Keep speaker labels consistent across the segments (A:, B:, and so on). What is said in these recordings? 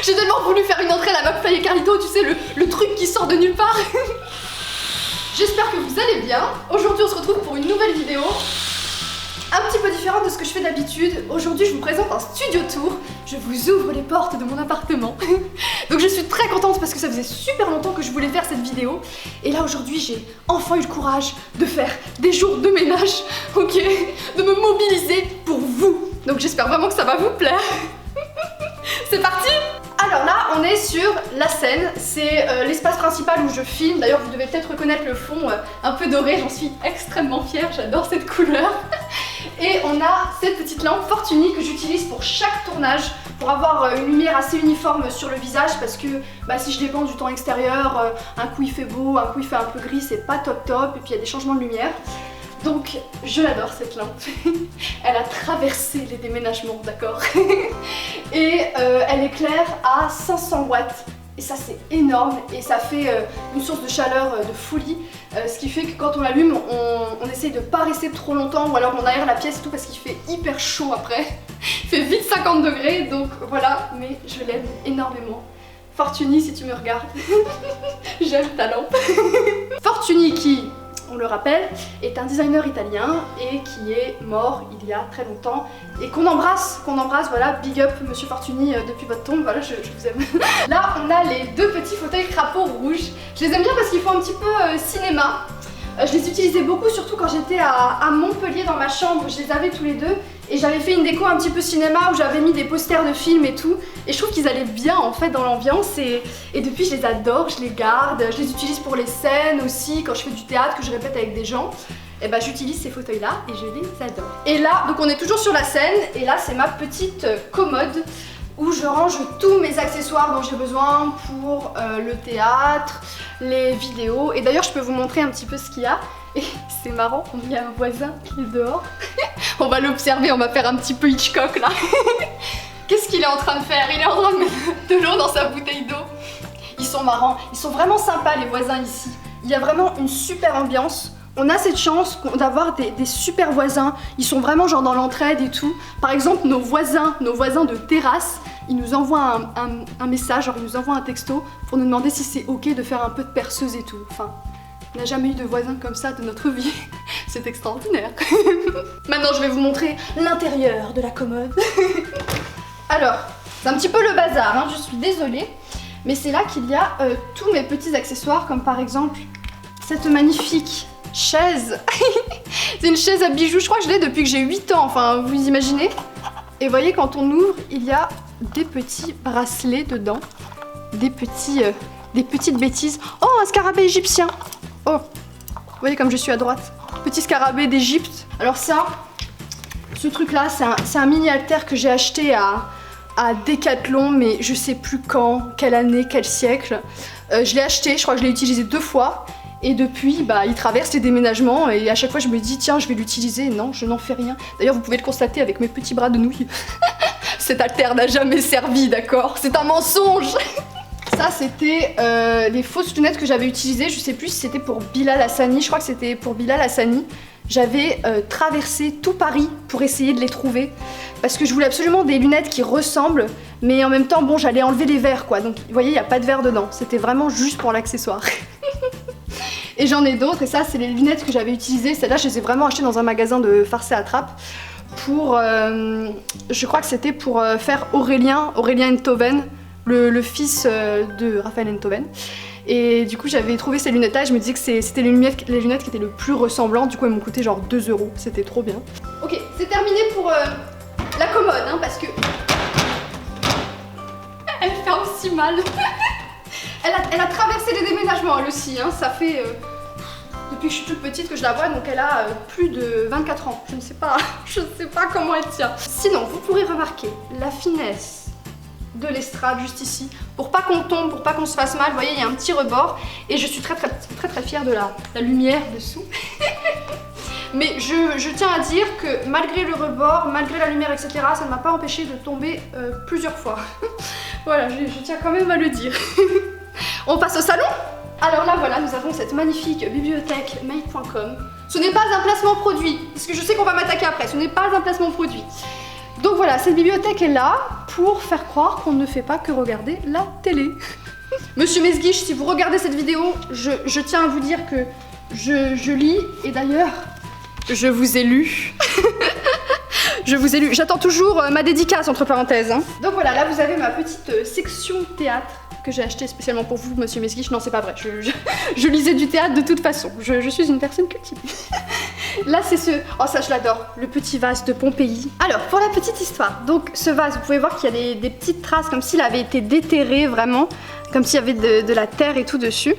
A: J'ai tellement voulu faire une entrée à la McFly et Carlito, tu sais, le truc qui sort de nulle part. J'espère que vous allez bien. Aujourd'hui on se retrouve pour une nouvelle vidéo un petit peu différente de ce que je fais d'habitude. Aujourd'hui je vous présente un studio tour. Je vous ouvre les portes de mon appartement. Donc je suis très contente parce que ça faisait super longtemps que je voulais faire cette vidéo. Et là aujourd'hui j'ai enfin eu le courage de faire des jours de ménage, ok, de me mobiliser pour vous. Donc j'espère vraiment que ça va vous plaire. C'est parti! Alors là, on est sur la scène, c'est l'espace principal où je filme. D'ailleurs, vous devez peut-être reconnaître le fond un peu doré, j'en suis extrêmement fière, j'adore cette couleur. Et on a cette petite lampe Fortuny que j'utilise pour chaque tournage, pour avoir une lumière assez uniforme sur le visage, parce que si je dépends du temps extérieur, un coup il fait beau, un coup il fait un peu gris, c'est pas top top, et puis il y a des changements de lumière. Donc je l'adore cette lampe. Elle a traversé les déménagements, d'accord. Et elle éclaire à 500 watts. Et ça c'est énorme et ça fait une source de chaleur de folie. Ce qui fait que quand on l'allume, on essaye de pas rester trop longtemps ou alors on aère la pièce et tout parce qu'il fait hyper chaud après. Il fait vite 50 degrés, donc voilà, mais je l'aime énormément. Fortuny, si tu me regardes, j'aime ta lampe. Fortuny qui, on le rappelle, est un designer italien et qui est mort il y a très longtemps et qu'on embrasse, voilà, big up Monsieur Fortuny depuis votre tombe, voilà, je vous aime. Là on a les deux petits fauteuils crapauds rouges, je les aime bien parce qu'ils font un petit peu cinéma. Je les utilisais beaucoup, surtout quand j'étais à Montpellier dans ma chambre, je les avais tous les deux et j'avais fait une déco un petit peu cinéma où j'avais mis des posters de films et tout et je trouve qu'ils allaient bien en fait dans l'ambiance et depuis je les adore, je les garde, je les utilise pour les scènes aussi, quand je fais du théâtre, que je répète avec des gens, et j'utilise ces fauteuils là et je les adore. Et là, donc on est toujours sur la scène et là c'est ma petite commode où je range tous mes accessoires dont j'ai besoin pour le théâtre, les vidéos. Et d'ailleurs je peux vous montrer un petit peu ce qu'il y a. Et c'est marrant, il y a un voisin qui est dehors. On va l'observer, on va faire un petit peu Hitchcock là. Qu'est-ce qu'il est en train de faire? Il est en train de mettre de l'eau dans sa bouteille d'eau. Ils sont marrants, ils sont vraiment sympas les voisins ici. Il y a vraiment une super ambiance. On a cette chance d'avoir des super voisins, ils sont vraiment genre dans l'entraide et tout. Par exemple nos voisins de terrasse, ils nous envoient un message, genre ils nous envoient un texto pour nous demander si c'est ok de faire un peu de perceuse et tout. Enfin, on n'a jamais eu de voisins comme ça de notre vie, c'est extraordinaire. Maintenant je vais vous montrer l'intérieur de la commode. Alors, c'est un petit peu le bazar, hein, je suis désolée, mais c'est là qu'il y a tous mes petits accessoires, comme par exemple cette magnifique chaise. C'est une chaise à bijoux, je crois que je l'ai depuis que j'ai 8 ans, enfin vous imaginez. Et voyez, quand on ouvre, il y a des petits bracelets dedans, des petites bêtises. Oh, un scarabée égyptien. Oh, vous voyez comme je suis à droite. Petit scarabée d'Égypte. Alors ça, ce truc là, c'est un mini halter que j'ai acheté à Decathlon, mais je sais plus quand, quelle année, quel siècle. Je l'ai acheté, je crois que je l'ai utilisé 2 fois. Et depuis, il traverse les déménagements et à chaque fois je me dis tiens, je vais l'utiliser. Non, je n'en fais rien. D'ailleurs, vous pouvez le constater avec mes petits bras de nouilles. Cet haltère n'a jamais servi, d'accord? C'est un mensonge. Ça, c'était les fausses lunettes que j'avais utilisées. Je sais plus si c'était pour Bilal Hassani. Je crois que c'était pour Bilal Hassani. J'avais traversé tout Paris pour essayer de les trouver. Parce que je voulais absolument des lunettes qui ressemblent. Mais en même temps, bon, j'allais enlever les verres, quoi. Donc, vous voyez, il n'y a pas de verre dedans. C'était vraiment juste pour l'accessoire. Et j'en ai d'autres, et ça c'est les lunettes que j'avais utilisées. Celles-là je les ai vraiment achetées dans un magasin de farce et attrape pour, je crois que c'était pour faire Aurélien Enthoven, le fils de Raphaël Enthoven. Et du coup j'avais trouvé ces lunettes-là et je me disais que c'était les lunettes qui étaient le plus ressemblantes. Du coup elles m'ont coûté genre 2 €, c'était trop bien. Ok, c'est terminé pour la commode, hein, parce que elle ferme si mal. Elle a traversé les déménagements elle aussi, hein. Ça fait depuis que je suis toute petite que je la vois, donc elle a plus de 24 ans. Je ne sais pas comment elle tient. Sinon, vous pourrez remarquer la finesse de l'estrade juste ici, pour pas qu'on tombe, pour pas qu'on se fasse mal. Vous voyez, il y a un petit rebord et je suis très fière de la lumière dessous. Mais je tiens à dire que malgré le rebord, malgré la lumière, etc., ça ne m'a pas empêché de tomber plusieurs fois. Voilà, je tiens quand même à le dire. On passe au salon. Alors là voilà, nous avons cette magnifique bibliothèque made.com. Ce n'est pas un placement produit, parce que je sais qu'on va m'attaquer après, ce n'est pas un placement produit. Donc voilà, cette bibliothèque est là pour faire croire qu'on ne fait pas que regarder la télé. Monsieur Mesguich, si vous regardez cette vidéo, je tiens à vous dire que je lis, et d'ailleurs, je vous ai lu. Je vous ai lu. J'attends toujours ma dédicace entre parenthèses. Hein. Donc voilà, là vous avez ma petite section théâtre que j'ai acheté spécialement pour vous, Monsieur Mesguich. Non, c'est pas vrai. Je lisais du théâtre de toute façon. Je suis une personne cultivée. Là, c'est ce... Oh, ça, je l'adore. Le petit vase de Pompéi. Alors, pour la petite histoire. Donc, ce vase, vous pouvez voir qu'il y a des petites traces comme s'il avait été déterré vraiment. Comme s'il y avait de la terre et tout dessus.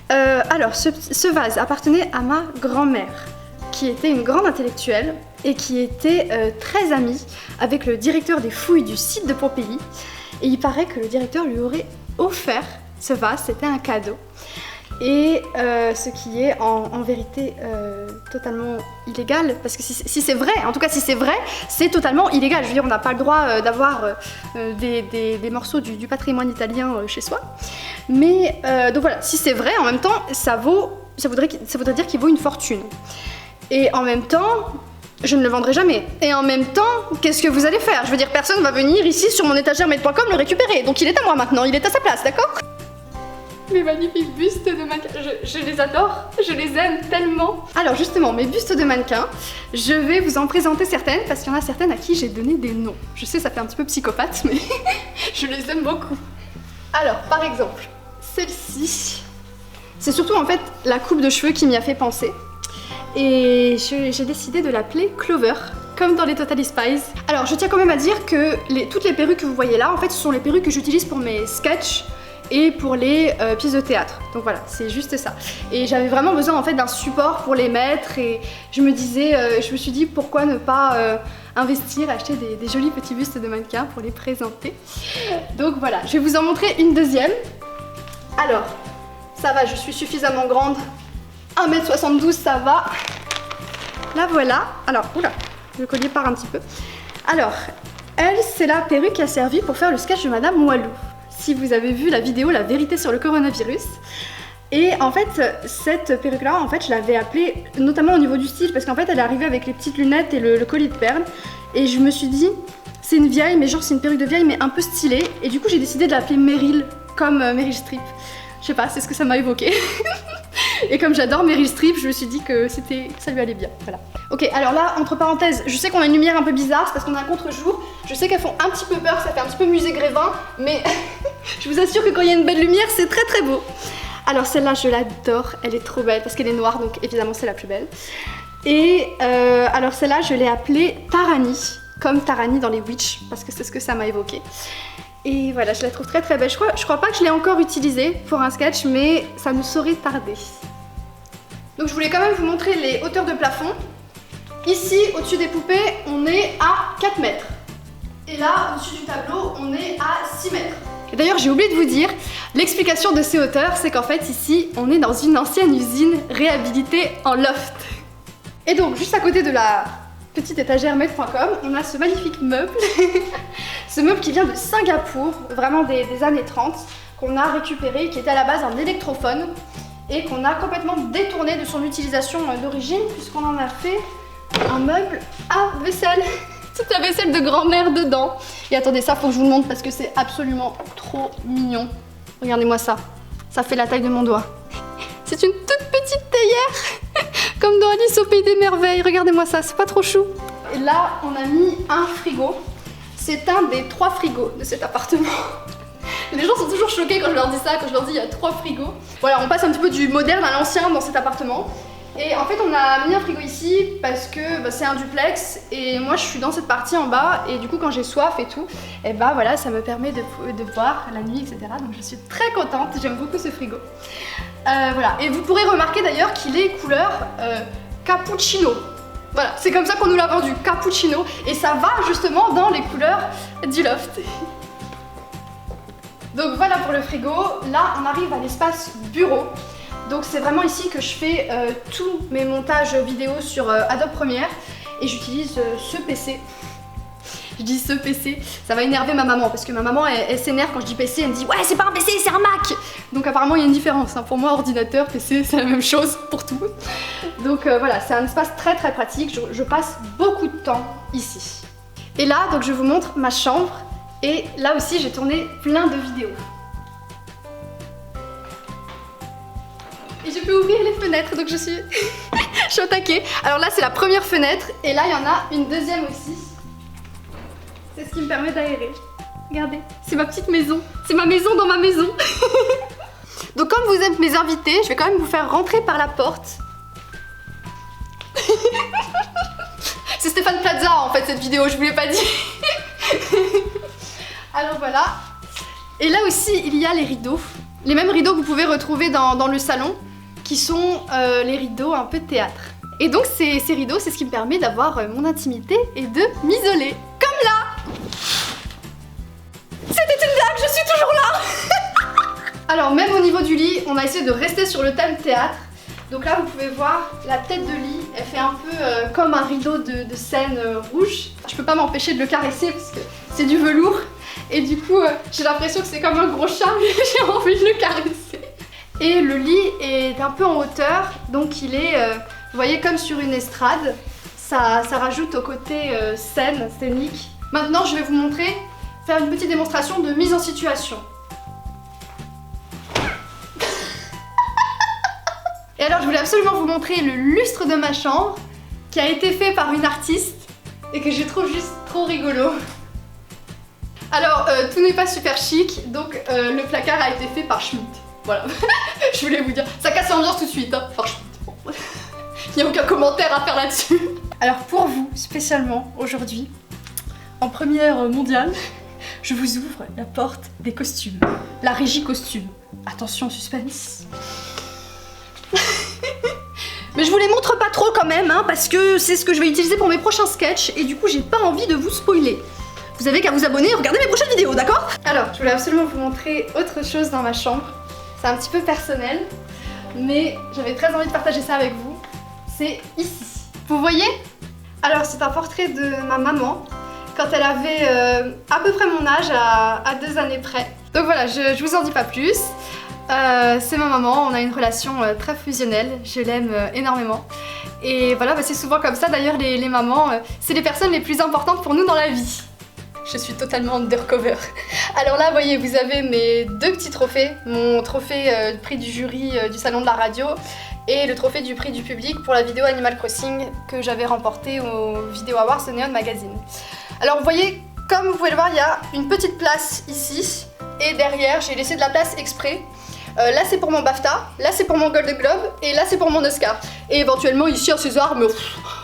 A: Alors, ce vase appartenait à ma grand-mère, qui était une grande intellectuelle et qui était très amie avec le directeur des fouilles du site de Pompéi. Et il paraît que le directeur lui aurait offert ce vase, c'était un cadeau. Et ce qui est en vérité totalement illégal, parce que si c'est vrai, en tout cas si c'est vrai, c'est totalement illégal. Je veux dire, on n'a pas le droit d'avoir des morceaux du patrimoine italien chez soi. Mais donc voilà, si c'est vrai, en même temps, ça voudrait dire qu'il vaut une fortune. Et en même temps, je ne le vendrai jamais. Et en même temps, qu'est-ce que vous allez faire? Je veux dire, personne ne va venir ici sur mon étagère made.com le récupérer. Donc il est à moi maintenant, il est à sa place, d'accord? Mes magnifiques bustes de mannequins, je les adore, je les aime tellement. Alors justement, mes bustes de mannequins, je vais vous en présenter certaines parce qu'il y en a certaines à qui j'ai donné des noms. Je sais, ça fait un petit peu psychopathe, mais je les aime beaucoup. Alors, par exemple, celle-ci, c'est surtout en fait la coupe de cheveux qui m'y a fait penser. Et j'ai décidé de l'appeler Clover, comme dans les Totally Spies. Alors, je tiens quand même à dire que toutes les perruques que vous voyez là, en fait, ce sont les perruques que j'utilise pour mes sketchs et pour les pièces de théâtre. Donc voilà, c'est juste ça. Et j'avais vraiment besoin en fait d'un support pour les mettre et je me suis dit pourquoi ne pas investir, acheter des jolis petits bustes de mannequins pour les présenter. Donc voilà, je vais vous en montrer une deuxième. Alors, ça va, je suis suffisamment grande. 1m72, ça va. La voilà. Alors, oula, le collier part un petit peu. Alors, elle, c'est la perruque qui a servi pour faire le sketch de Madame Walou. Si vous avez vu la vidéo La vérité sur le coronavirus. Et en fait, cette perruque-là, en fait, je l'avais appelée, notamment au niveau du style, parce qu'en fait, elle est arrivée avec les petites lunettes et le collier de perles. Et je me suis dit, c'est une vieille, mais genre c'est une perruque de vieille, mais un peu stylée. Et du coup, j'ai décidé de l'appeler Meryl, comme Meryl Streep. Je sais pas, c'est ce que ça m'a évoqué. Et comme j'adore Meryl Streep, je me suis dit que ça lui allait bien, voilà. Ok, alors là, entre parenthèses, je sais qu'on a une lumière un peu bizarre, c'est parce qu'on a un contre-jour. Je sais qu'elles font un petit peu peur, ça fait un petit peu musée Grévin, mais je vous assure que quand il y a une belle lumière, c'est très très beau. Alors celle-là, je l'adore, elle est trop belle, parce qu'elle est noire, donc évidemment c'est la plus belle. Et alors celle-là, je l'ai appelée Tarani, comme Tarani dans les Witch, parce que c'est ce que ça m'a évoqué. Et voilà, je la trouve très très belle. Je crois pas que je l'ai encore utilisée pour un sketch, mais ça ne saurait tarder. Donc je voulais quand même vous montrer les hauteurs de plafond. Ici, au-dessus des poupées, on est à 4 mètres. Et là, au-dessus du tableau, on est à 6 mètres. Et d'ailleurs, j'ai oublié de vous dire, l'explication de ces hauteurs, c'est qu'en fait, ici, on est dans une ancienne usine réhabilitée en loft. Et donc, juste à côté de la petite étagère made.com, on a ce magnifique meuble. Ce meuble qui vient de Singapour, vraiment des années 30, qu'on a récupéré, qui était à la base un électrophone et qu'on a complètement détourné de son utilisation d'origine puisqu'on en a fait un meuble à vaisselle. Toute la vaisselle de grand-mère dedans. Et attendez, ça faut que je vous le montre parce que c'est absolument trop mignon. Regardez-moi ça. Ça fait la taille de mon doigt. C'est une toute petite théière. Comme dans Alice au Pays des Merveilles. Regardez-moi ça, c'est pas trop chou. Et là, on a mis un frigo. C'est un des 3 frigos de cet appartement. Les gens sont toujours choqués quand je leur dis ça, quand je leur dis il y a 3 frigos. Voilà, on passe un petit peu du moderne à l'ancien dans cet appartement. Et en fait, on a mis un frigo ici parce que c'est un duplex et moi je suis dans cette partie en bas et du coup quand j'ai soif et tout, et bah voilà, ça me permet de boire la nuit, etc. Donc je suis très contente, j'aime beaucoup ce frigo. Voilà, et vous pourrez remarquer d'ailleurs qu'il est couleur cappuccino. Voilà, c'est comme ça qu'on nous l'a vendu, cappuccino, et ça va justement dans les couleurs du loft. Donc voilà pour le frigo. Là, on arrive à l'espace bureau. Donc c'est vraiment ici que je fais tous mes montages vidéo sur Adobe Premiere et j'utilise ce PC. Je dis ce PC, ça va énerver ma maman parce que ma maman elle s'énerve quand je dis PC, elle me dit ouais c'est pas un PC c'est un Mac. Donc apparemment il y a une différence, hein. Pour moi ordinateur, PC c'est la même chose pour tout. Donc voilà, c'est un espace très très pratique, je passe beaucoup de temps ici. Et là, donc je vous montre ma chambre. Et là aussi, j'ai tourné plein de vidéos. Et je peux ouvrir les fenêtres, donc je suis au taquet. Alors là, c'est la première fenêtre. Et là, il y en a une deuxième aussi. C'est ce qui me permet d'aérer. Regardez, c'est ma petite maison. C'est ma maison dans ma maison. Donc comme vous êtes mes invités, je vais quand même vous faire rentrer par la porte. C'est Stéphane Plaza en fait cette vidéo, je vous l'ai pas dit. Alors voilà. Et là aussi il y a les rideaux. Les mêmes rideaux que vous pouvez retrouver dans le salon, qui sont les rideaux un peu théâtre. Et donc ces rideaux, c'est ce qui me permet d'avoir mon intimité et de m'isoler. Comme là. C'était une blague, je suis toujours là. Alors même au niveau du lit, on a essayé de rester sur le thème théâtre. Donc là vous pouvez voir la tête de lit, elle fait un peu comme un rideau de scène rouge. Je peux pas m'empêcher de le caresser parce que c'est du velours. Et du coup j'ai l'impression que c'est comme un gros chat, mais j'ai envie de le caresser. Et le lit est un peu en hauteur, donc il est, vous voyez, comme sur une estrade. Ça rajoute au côté scénique. Maintenant je vais vous montrer, faire une petite démonstration de mise en situation. Et alors je voulais absolument vous montrer le lustre de ma chambre qui a été fait par une artiste et que je trouve juste trop rigolo. Alors tout n'est pas super chic, donc le placard a été fait par Schmitt. Voilà, je voulais vous dire, ça casse l'ambiance tout de suite, hein, par Schmitt. Bon. Il n'y a aucun commentaire à faire là-dessus. Alors pour vous, spécialement aujourd'hui, en première mondiale, je vous ouvre la porte des costumes. La régie costume. Attention, suspense. Mais je vous les montre pas trop quand même, hein, parce que c'est ce que je vais utiliser pour mes prochains sketchs et du coup j'ai pas envie de vous spoiler. Vous avez qu'à vous abonner et regarder mes prochaines vidéos, d'accord? Alors, je voulais absolument vous montrer autre chose dans ma chambre. C'est un petit peu personnel, mais j'avais très envie de partager ça avec vous. C'est ici. Vous voyez? Alors, c'est un portrait de ma maman quand elle avait à peu près mon âge, à 2 années près. Donc voilà, je vous en dis pas plus. C'est ma maman, on a une relation très fusionnelle, je l'aime énormément. Et voilà, bah c'est souvent comme ça, d'ailleurs les mamans, c'est les personnes les plus importantes pour nous dans la vie. Je suis totalement undercover. Alors là, vous voyez, vous avez mes 2 petits trophées. Mon trophée prix du jury du salon de la radio et le trophée du prix du public pour la vidéo Animal Crossing que j'avais remporté au Video Awards de Neon Magazine. Alors vous voyez, comme vous pouvez le voir, il y a une petite place ici et derrière, j'ai laissé de la place exprès. Là c'est pour mon BAFTA, là c'est pour mon Golden Globe et là c'est pour mon Oscar. Et éventuellement ici un César, mais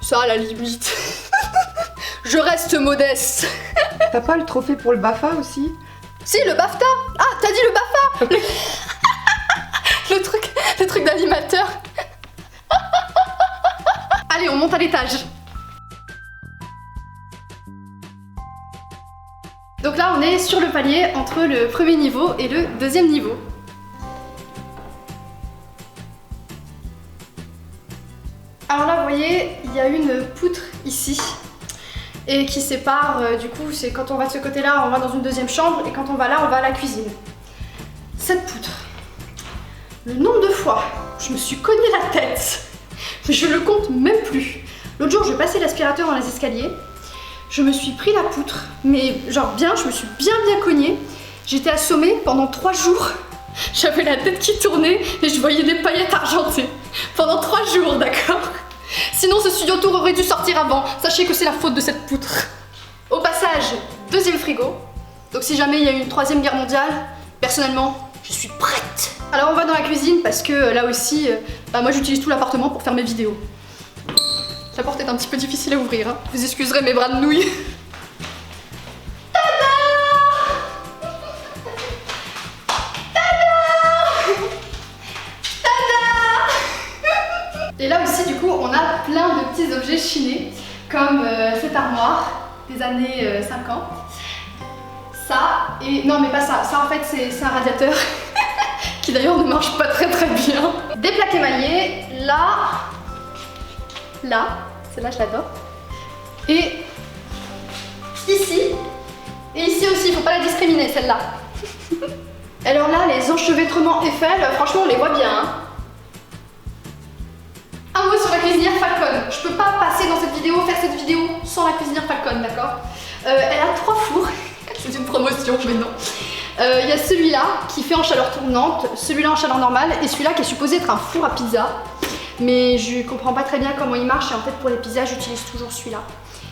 A: ça à la limite. Je reste modeste.
B: T'as pas le trophée pour le BAFTA aussi?
A: Si, le BAFTA. Ah, t'as dit le BAFTA. le truc d'animateur. Allez, on monte à l'étage. Donc là on est sur le palier entre le premier niveau et le deuxième niveau. Alors là, vous voyez, il y a une poutre ici et qui sépare, du coup, c'est quand on va de ce côté-là, on va dans une deuxième chambre et quand on va là, on va à la cuisine. Cette poutre, le nombre de fois où je me suis cogné la tête, je le compte même plus. L'autre jour, je passais l'aspirateur dans les escaliers, je me suis pris la poutre, mais genre bien, je me suis bien cognée. J'étais assommée pendant 3 jours. J'avais la tête qui tournait et je voyais des paillettes argentées. Pendant 3 jours, d'accord? Sinon ce studio tour aurait dû sortir avant. Sachez que c'est la faute de cette poutre. Au passage, deuxième frigo. Donc si jamais il y a une 3e guerre mondiale, personnellement, je suis prête. Alors on va dans la cuisine parce que là aussi, moi j'utilise tout l'appartement pour faire mes vidéos. La porte est un petit peu difficile à ouvrir, hein. Vous excuserez mes bras de nouilles. Et là aussi du coup on a plein de petits objets chinés comme cette armoire des années 50. Ça et... non mais pas ça, ça en fait c'est un radiateur qui d'ailleurs ne marche pas très bien. Des plaques émaillées, là, celle-là je l'adore. Et ici aussi, il faut pas la discriminer celle-là. Alors là les enchevêtrements Eiffel, franchement on les voit bien, hein. Un mot sur la cuisinière Falcon. Je peux pas passer dans cette vidéo, faire cette vidéo sans la cuisinière Falcon, d'accord? Elle a 3 fours, c'est une promotion mais non. Il y a celui-là qui fait en chaleur tournante, celui-là en chaleur normale et celui-là qui est supposé être un four à pizza. Mais je comprends pas très bien comment il marche et en fait pour les pizzas j'utilise toujours celui-là.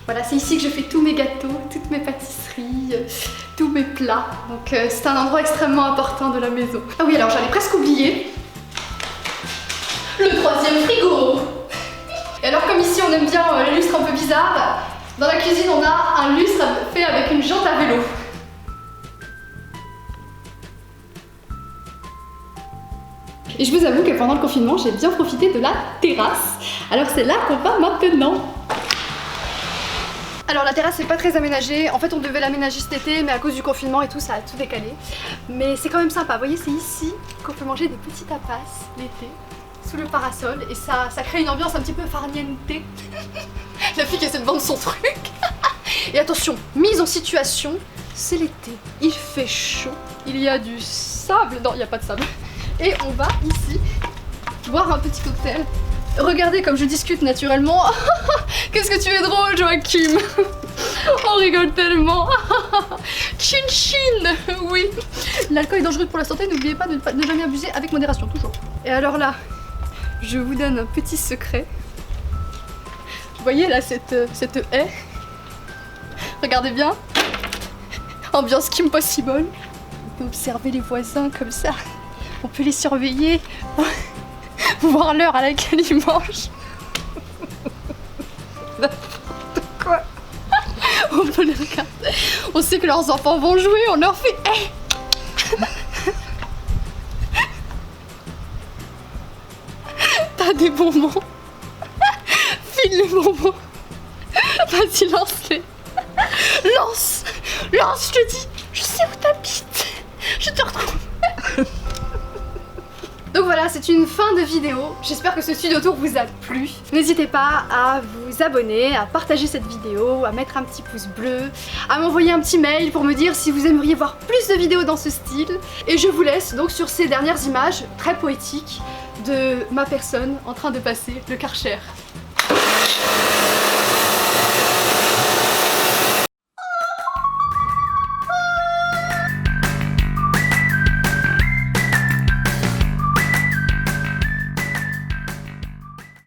A: Voilà, c'est ici que je fais tous mes gâteaux, toutes mes pâtisseries, tous mes plats. Donc c'est un endroit extrêmement important de la maison. Ah oui, alors j'avais presque oublié le 3e frigo. Et alors comme ici on aime bien les lustres un peu bizarres, dans la cuisine on a un lustre fait avec une jante à vélo. Et je vous avoue que pendant le confinement j'ai bien profité de la terrasse. Alors c'est là qu'on va maintenant. Alors la terrasse c'est pas très aménagée, en fait on devait l'aménager cet été mais à cause du confinement et tout ça a tout décalé. Mais c'est quand même sympa, vous voyez c'est ici qu'on peut manger des petits tapas l'été, sous le parasol et ça crée une ambiance un petit peu farniente. La fille qui essaie de vendre son truc. Et attention, mise en situation, c'est l'été, il fait chaud, il y a du sable, non il n'y a pas de sable. Et on va ici boire un petit cocktail. Regardez comme je discute naturellement. Qu'est-ce que tu es drôle, Joachim. On rigole tellement. Chin chin. Oui. L'alcool est dangereux pour la santé, n'oubliez pas de ne jamais abuser avec modération, toujours. Et alors là, je vous donne un petit secret. Vous voyez là cette haie. Regardez bien. Ambiance Kim Possible. On peut observer les voisins comme ça. On peut les surveiller. Voir l'heure à laquelle ils mangent. N'importe quoi. On peut les regarder. On sait que leurs enfants vont jouer, on leur fait hey. T'as des bonbons. File les bonbons. Vas-y, lance-les. Lance. Lance, je te dis. Je sais où t'habites. Je te retrouve. Donc voilà, c'est une fin de vidéo. J'espère que ce studio tour vous a plu. N'hésitez pas à vous abonner, à partager cette vidéo, à mettre un petit pouce bleu, à m'envoyer un petit mail pour me dire si vous aimeriez voir plus de vidéos dans ce style. Et je vous laisse donc sur ces dernières images très poétiques de ma personne en train de passer le Karcher.